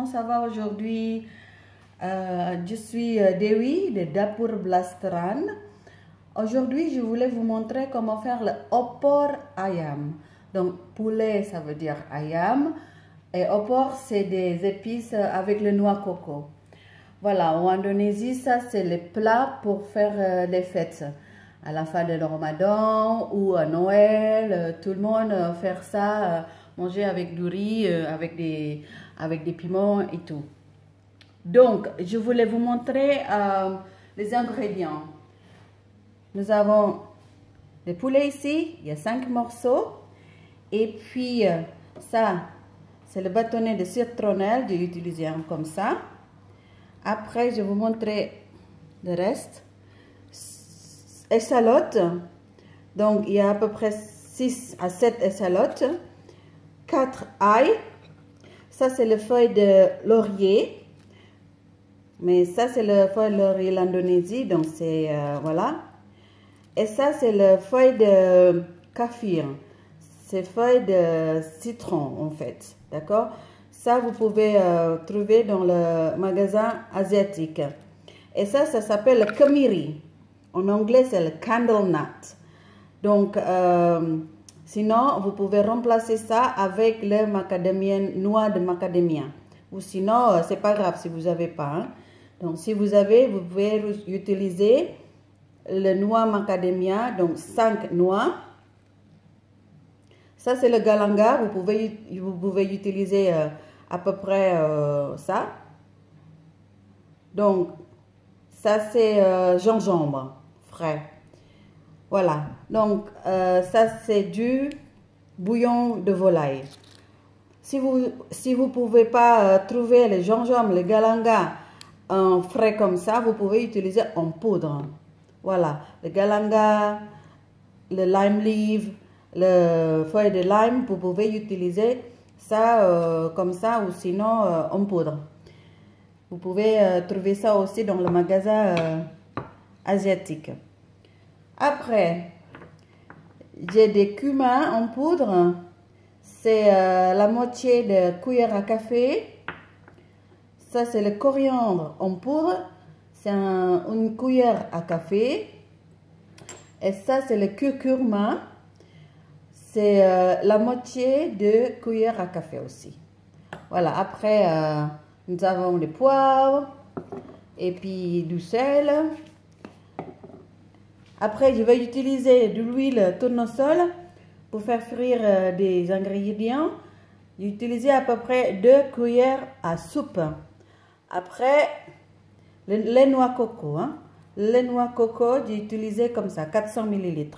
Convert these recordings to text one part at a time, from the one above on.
comment ça va aujourd'hui? Je suis Dewi de Dapur Blasteran. Aujourd'hui, je voulais vous montrer comment faire le opor ayam. Donc, poulet, ça veut dire ayam. Et opor, c'est des épices avec le noix coco. Voilà, en Indonésie, ça, c'est les plats pour faire les fêtes. À la fin de Ramadan ou à Noël, tout le monde fait ça, manger avec du riz, avec des piments et tout. Donc, je voulais vous montrer les ingrédients. Nous avons le poulet ici, il y a 5 morceaux. Et puis, ça, c'est le bâtonnet de citronnelle, j'ai utilisé un comme ça. Après, je vais vous montrer le reste. Échalotes, donc il y a à peu près 6 à 7 échalotes, 4 ail, ça c'est le feuille de laurier, mais ça c'est le feuille de laurier de l'Indonésie, donc c'est voilà, et ça c'est le feuille de kaffir, c'est feuille de citron en fait, d'accord, ça vous pouvez trouver dans le magasin asiatique, et ça s'appelle le kemiri. En anglais, c'est le candle nut. Donc, sinon, vous pouvez remplacer ça avec le macadamia, noix de macadamia. Ou sinon, c'est pas grave si vous n'avez pas. Hein. Donc, si vous avez, vous pouvez utiliser le noix macadamia, donc 5 noix. Ça, c'est le galanga. Vous pouvez utiliser à peu près ça. Donc, ça, c'est gingembre frais. Voilà. Donc, ça, c'est du bouillon de volaille. Si vous pouvez pas trouver le gingembre, le galanga en frais comme ça, vous pouvez utiliser en poudre. Voilà. Le galanga, le lime leaf, le feuille de lime, vous pouvez utiliser ça comme ça ou sinon en poudre. Vous pouvez trouver ça aussi dans le magasin asiatique. Après, j'ai des cumin en poudre. C'est la moitié de cuillère à café. Ça, c'est le coriandre en poudre. C'est une cuillère à café. Et ça, c'est le curcuma. C'est la moitié de cuillère à café aussi. Voilà, après, nous avons les poivres et puis du sel. Après, je vais utiliser de l'huile tournesol pour faire frire des ingrédients. J'ai utilisé à peu près 2 cuillères à soupe. Après, les noix coco. Hein. Les noix coco, j'ai utilisé comme ça, 400 ml.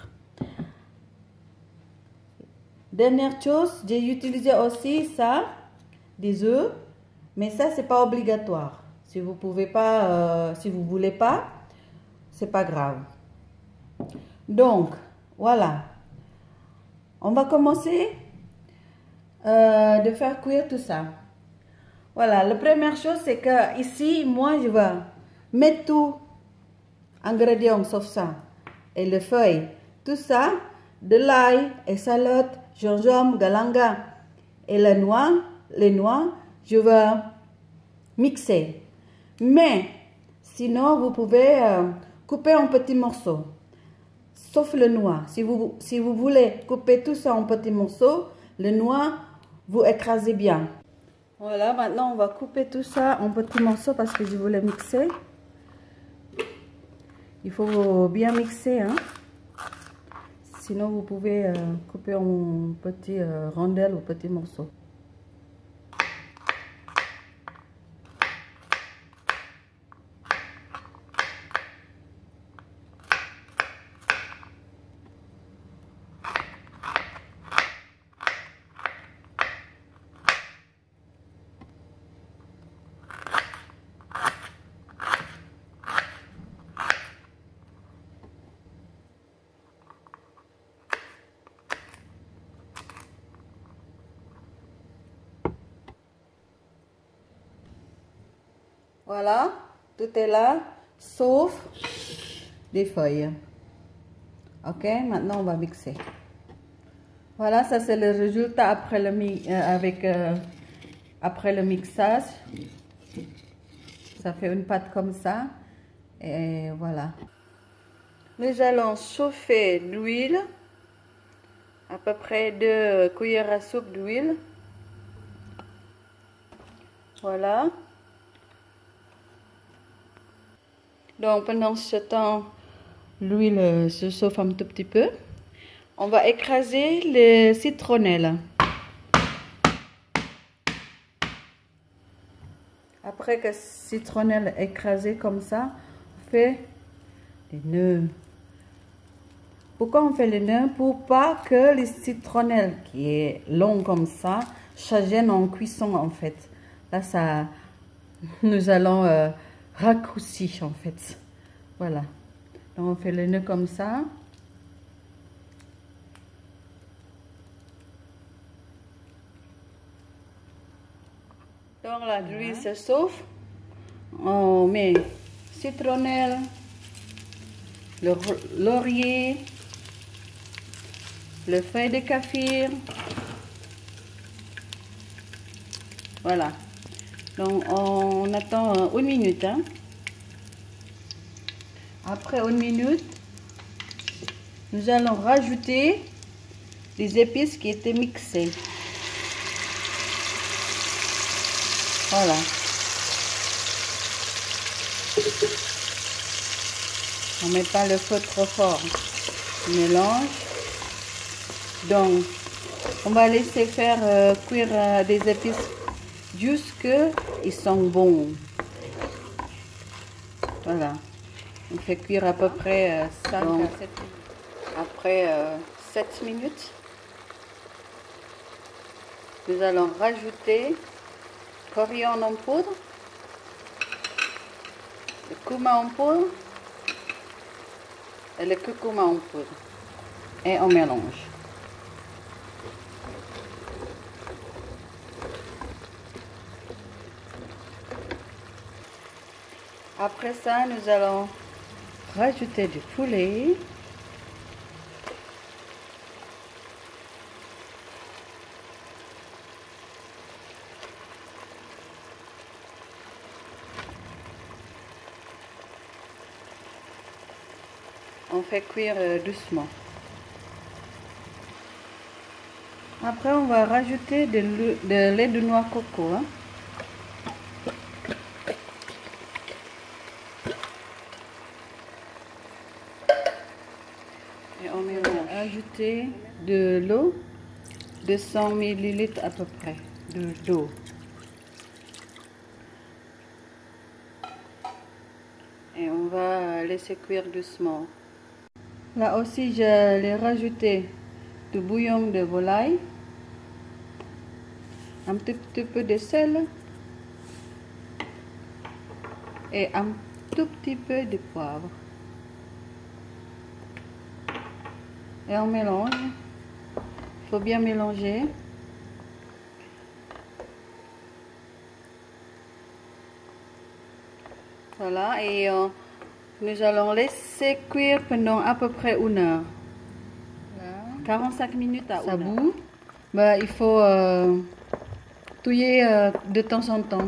Dernière chose, j'ai utilisé aussi ça, des œufs. Mais ça, c'est pas obligatoire. Si vous pouvez pas, si vous voulez pas, c'est pas grave. Donc, voilà. On va commencer de faire cuire tout ça. Voilà, la première chose, c'est que ici, moi, je vais mettre tout ingrédients sauf ça. Et les feuilles, tout ça, de l'ail, échalote, gingembre, galanga et les noix, je vais mixer. Mais, sinon, vous pouvez couper en petits morceaux. Sauf le noix. Si vous voulez couper tout ça en petits morceaux, le noix, vous écrasez bien. Voilà, maintenant on va couper tout ça en petits morceaux parce que je voulais mixer. Il faut bien mixer, hein. Sinon vous pouvez couper en petits rondelles ou petits morceaux. Voilà, tout est là, sauf des feuilles. Ok, maintenant on va mixer. Voilà, ça c'est le résultat après le après le mixage, ça fait une pâte comme ça. Et voilà. Nous allons chauffer l'huile, à peu près 2 cuillères à soupe d'huile. Voilà. Donc pendant ce temps, l'huile se chauffe un tout petit peu. On va écraser les citronnelles. Après que citronnelle écrasée comme ça, on fait les nœuds. Pourquoi on fait les nœuds? Pour pas que les citronnelles qui est long comme ça, ça gêne en cuisson en fait. Là, ça, nous allons raccourcir en fait. Voilà. Donc on fait les nœuds comme ça. Donc là, l'huile se chauffe. On met citronnelle, le laurier, le feuille de kaffir. Voilà. Donc on attend 1 minute. Hein. Après 1 minute, nous allons rajouter les épices qui étaient mixées. Voilà. On ne met pas le feu trop fort. On mélange. Donc, on va laisser faire cuire des épices jusqu'à ils sont bons. Voilà. On fait cuire à peu près 5 à 7 minutes. Après 7 minutes, nous allons rajouter coriandre en poudre, le cumin en poudre et le curcuma en poudre. Et on mélange. Après ça, nous allons rajouter du poulet. On fait cuire doucement. Après, on va rajouter de lait de noix coco. Hein. Et on va ajouter de l'eau, 200 ml à peu près d'eau. Et on va laisser cuire doucement. Là aussi, je l'ai rajouté du bouillon de volaille, un petit peu de sel et un tout petit peu de poivre. Et on mélange. Il faut bien mélanger. Voilà, et nous allons laisser cuire pendant à peu près 1 heure. 45 minutes à 1 heure. Bout. Bah, il faut touiller de temps en temps.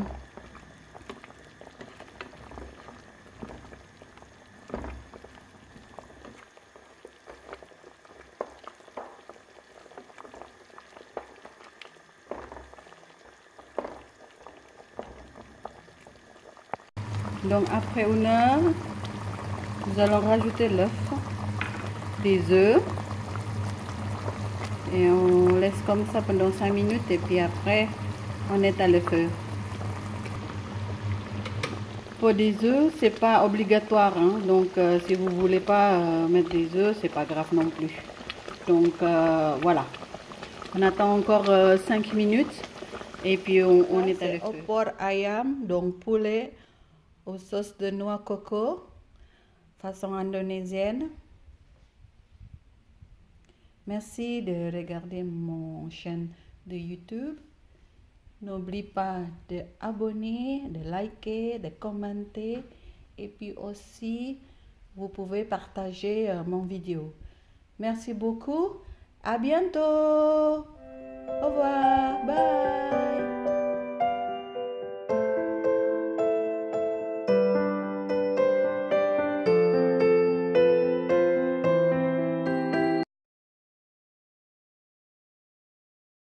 Donc après 1 heure, nous allons rajouter l'œuf, des œufs et on laisse comme ça pendant 5 minutes et puis après on éteint le feu. Pour des œufs, c'est pas obligatoire, hein? Donc si vous voulez pas mettre des œufs, c'est pas grave non plus. Donc voilà, on attend encore 5 minutes et puis on éteint le feu. Opor ayam, donc poulet aux sauces de noix coco, façon indonésienne. Merci de regarder mon chaîne de YouTube. N'oublie pas de abonner, de liker, de commenter et puis aussi vous pouvez partager mon vidéo. Merci beaucoup. À bientôt. Au revoir. Bye.